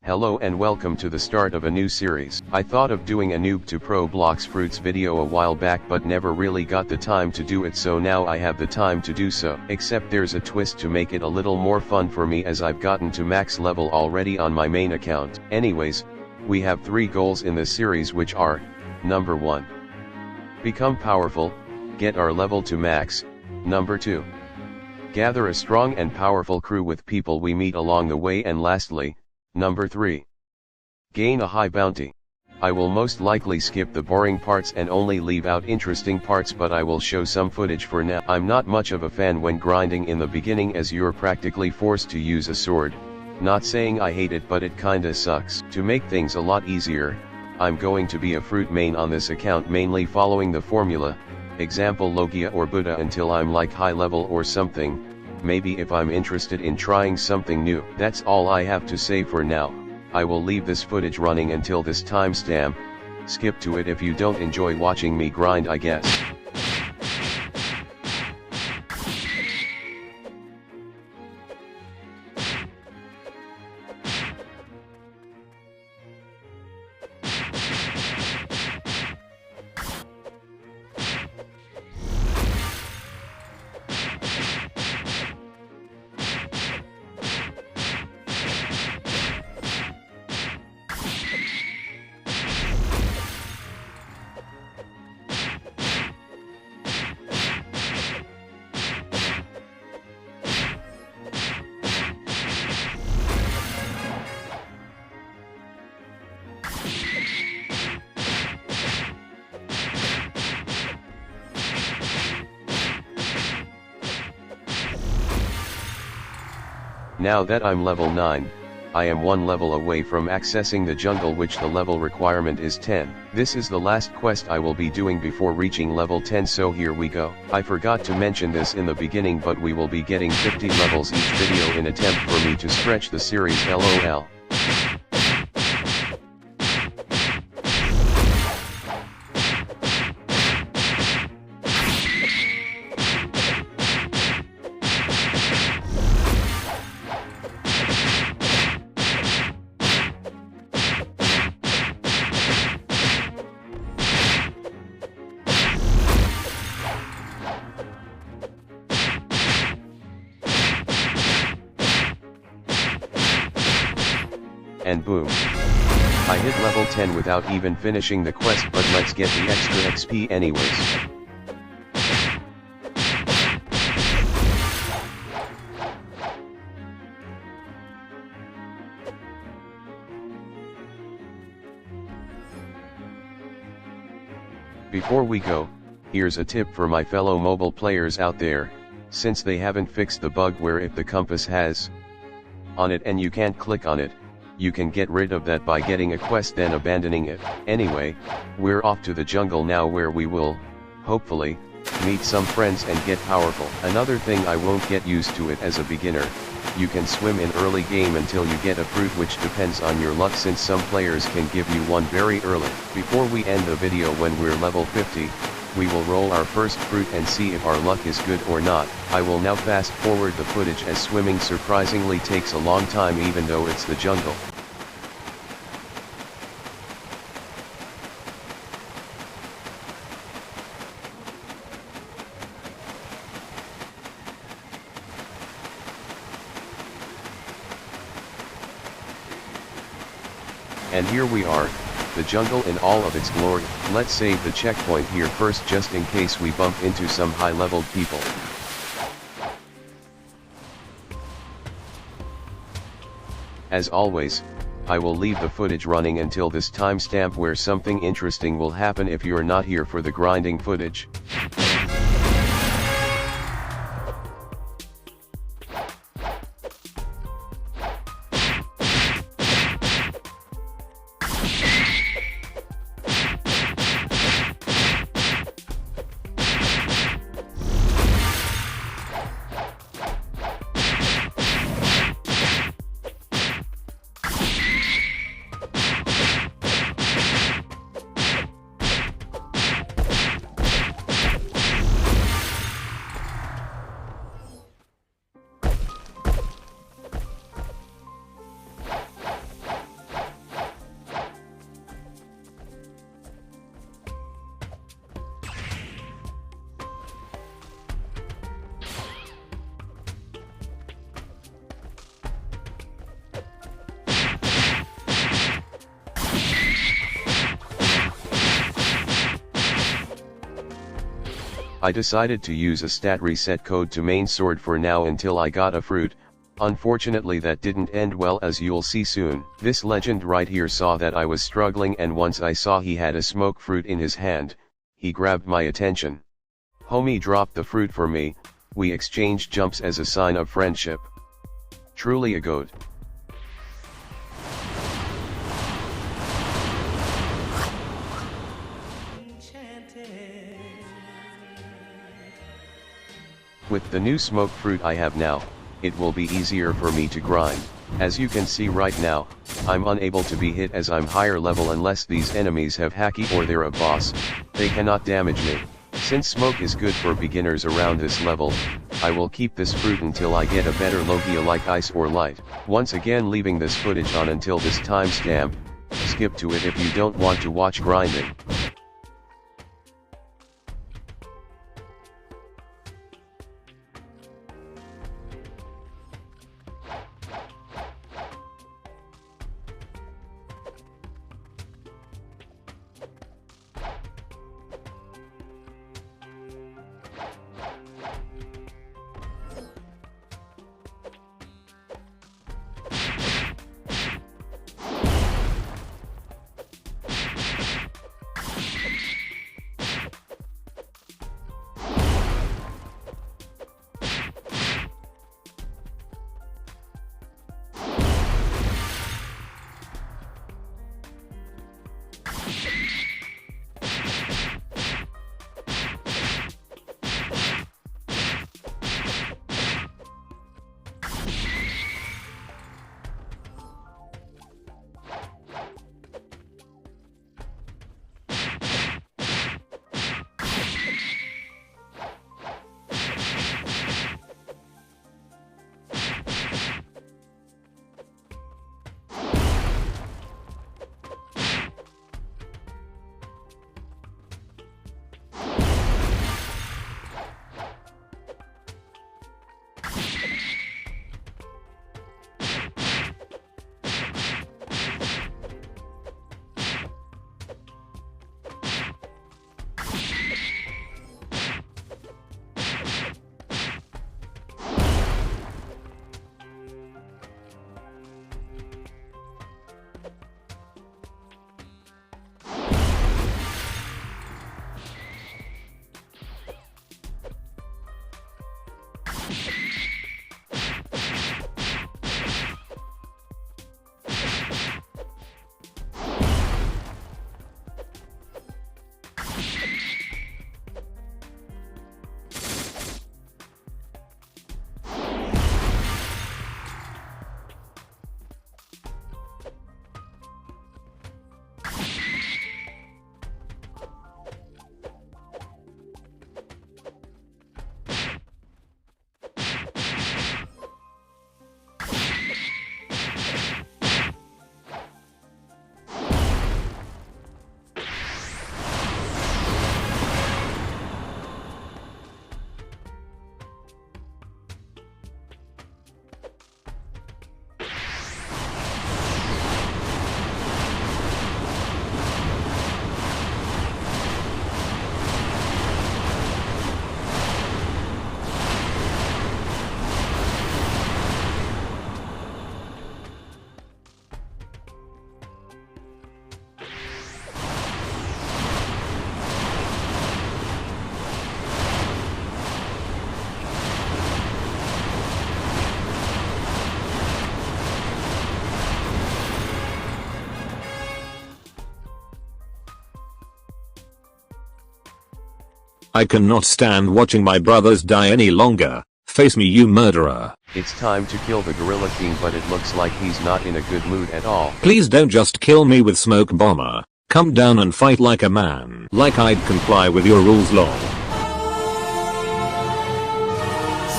Hello and welcome to the start of a new series. I thought of doing a Noob to Pro Blox Fruits video a while back but never really got the time to do it, so now I have the time to do so. Except there's a twist to make it a little more fun for me, as I've gotten to max level already on my main account. Anyways, we have 3 goals in this series, which are, number 1. Become powerful, get our level to max. Number 2. Gather a strong and powerful crew with people we meet along the way, and lastly, number 3. Gain a high bounty. I will most likely skip the boring parts and only leave out interesting parts, but I will show some footage for now. I'm not much of a fan when grinding in the beginning, as you're practically forced to use a sword. Not saying I hate it, but it kinda sucks. To make things a lot easier, I'm going to be a fruit main on this account, mainly following the formula, example Logia or Buddha, until I'm like high level or something. Maybe if I'm interested in trying something new. That's all I have to say for now. I will leave this footage running until this timestamp. Skip to it if you don't enjoy watching me grind, I guess. Now that I'm level 9, I am 1 level away from accessing the jungle, which the level requirement is 10. This is the last quest I will be doing before reaching level 10, so here we go. I forgot to mention this in the beginning, but we will be getting 50 levels each video in attempt for me to stretch the series, lol. And boom. I hit level 10 without even finishing the quest, but let's get the extra XP anyways. Before we go, here's a tip for my fellow mobile players out there, since they haven't fixed the bug where if the compass has on it and you can't click on it, you can get rid of that by getting a quest then abandoning it. Anyway, we're off to the jungle now, where we will, hopefully, meet some friends and get powerful. Another thing, I won't get used to it as a beginner, you can swim in early game until you get a fruit, which depends on your luck, since some players can give you one very early. Before we end the video when we're level 50, we will roll our first fruit and see if our luck is good or not. I will now fast forward the footage, as swimming surprisingly takes a long time even though it's the jungle. And here we are, the jungle in all of its glory. Let's save the checkpoint here first, just in case we bump into some high-leveled people. As always, I will leave the footage running until this timestamp, where something interesting will happen if you're not here for the grinding footage. I decided to use a stat reset code to main sword for now until I got a fruit. Unfortunately that didn't end well, as you'll see soon. This legend right here saw that I was struggling, and once I saw he had a smoke fruit in his hand, he grabbed my attention. Homie dropped the fruit for me, we exchanged jumps as a sign of friendship. Truly a goat. With the new smoke fruit I have now, it will be easier for me to grind. As you can see right now, I'm unable to be hit as I'm higher level unless these enemies have haki or they're a boss. They cannot damage me. Since smoke is good for beginners around this level, I will keep this fruit until I get a better Logia like ice or light. Once again leaving this footage on until this timestamp, skip to it if you don't want to watch grinding. I cannot stand watching my brothers die any longer. Face me, you murderer. It's time to kill the Gorilla King, but it looks like he's not in a good mood at all. Please don't just kill me with Smoke Bomber. Come down and fight like a man. Like I'd comply with your rules, lol.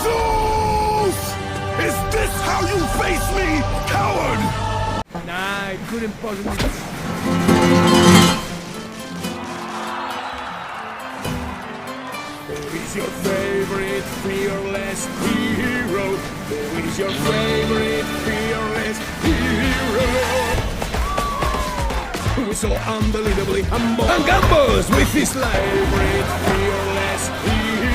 Zeus! Is this how you face me, coward? Nah, I couldn't possibly. Who is your favorite fearless hero? Who is your favorite fearless hero? Who is so unbelievably humble and gambles with his favorite fearless hero?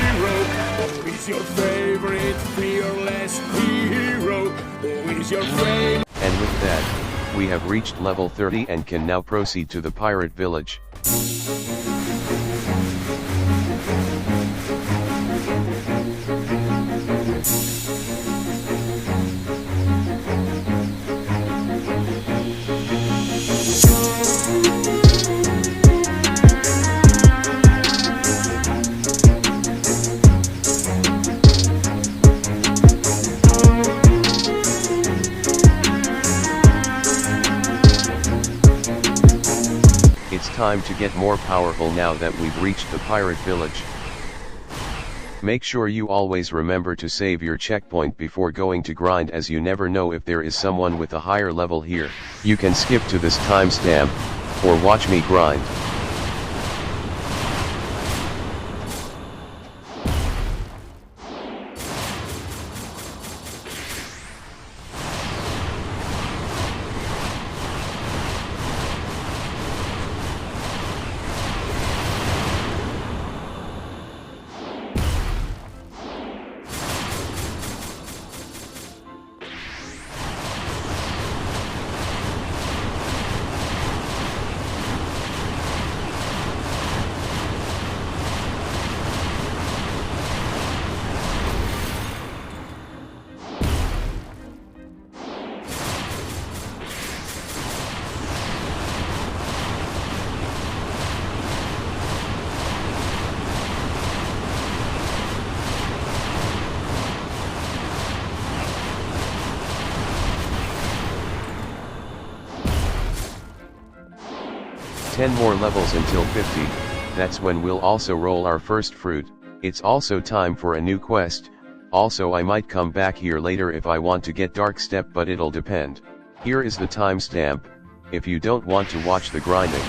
is your favorite fearless hero? Who is your favorite? And with that, we have reached level 30 and can now proceed to the pirate village. It's time to get more powerful now that we've reached the pirate village. Make sure you always remember to save your checkpoint before going to grind, as you never know if there is someone with a higher level here. You can skip to this timestamp, or watch me grind. Ten more levels until 50, that's when we'll also roll our first fruit. It's also time for a new quest. Also, I might come back here later if I want to get Dark Step, but it'll depend. Here is the timestamp, if you don't want to watch the grinding.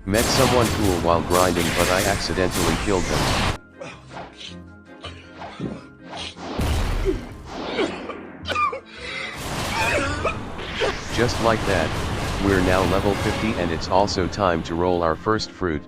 Met someone cool while grinding, but I accidentally killed them. Just like that, we're now level 50 and it's also time to roll our first fruit.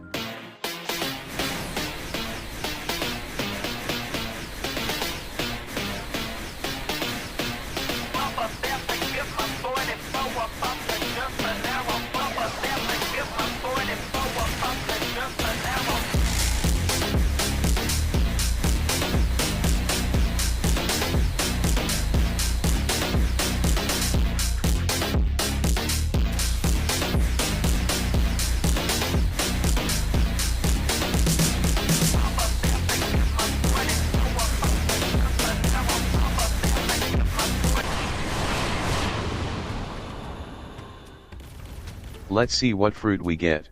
Let's see what fruit we get.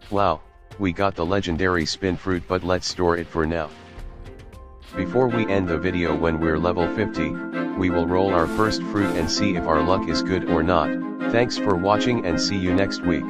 Wow, we got the legendary spin fruit, but let's store it for now. Before we end the video, when we're level 50, we will roll our first fruit and see if our luck is good or not. Thanks for watching and see you next week.